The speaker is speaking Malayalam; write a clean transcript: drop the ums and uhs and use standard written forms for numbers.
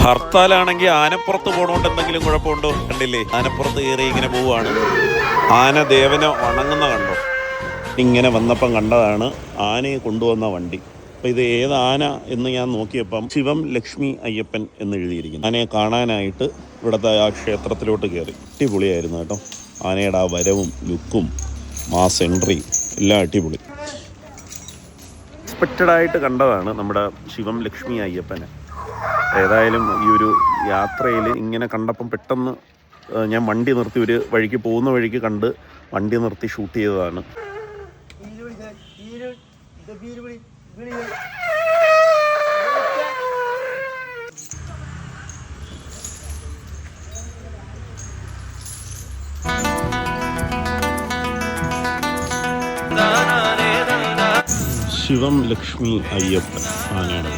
ഹർത്താലാണെങ്കിൽ ആനപ്പുറത്ത് പോകണോണ്ട് എന്തെങ്കിലും കുഴപ്പമുണ്ടോ? കണ്ടില്ലേ, ആനപ്പുറത്ത് കയറി ഇങ്ങനെ പോവാണ്. ആന ദേവനെ വണങ്ങുന്ന കണ്ടോ? ഇങ്ങനെ വന്നപ്പം കണ്ടതാണ് ആനയെ കൊണ്ടുവന്ന വണ്ടി. അപ്പം ഇത് ഏത് ആന എന്ന് ഞാൻ നോക്കിയപ്പം ശിവം ലക്ഷ്മി അയ്യപ്പൻ എന്ന് എഴുതിയിരിക്കുന്നു. ആനയെ കാണാനായിട്ട് ഇവിടുത്തെ ആ ക്ഷേത്രത്തിലോട്ട് കയറി. അടിപൊളിയായിരുന്നു കേട്ടോ. ആനയുടെ ആ വരവും ലുക്കും മാസ് എൻട്രി എല്ലാം അടിപൊളി. എക്സ്പെക്റ്റഡായിട്ട് കണ്ടതാണ് നമ്മുടെ ശിവം ലക്ഷ്മി അയ്യപ്പനെ. ഏതായാലും ഈ ഒരു യാത്രയിൽ ഇങ്ങനെ കണ്ടപ്പം പെട്ടെന്ന് ഞാൻ വണ്ടി നിർത്തി, ഒരു വഴിക്ക് പോകുന്ന വഴിക്ക് കണ്ട് വണ്ടി നിർത്തി ഷൂട്ട് ചെയ്തതാണ്. ശിവം ലക്ഷ്മി അയ്യപ്പൻ ആനയുടെ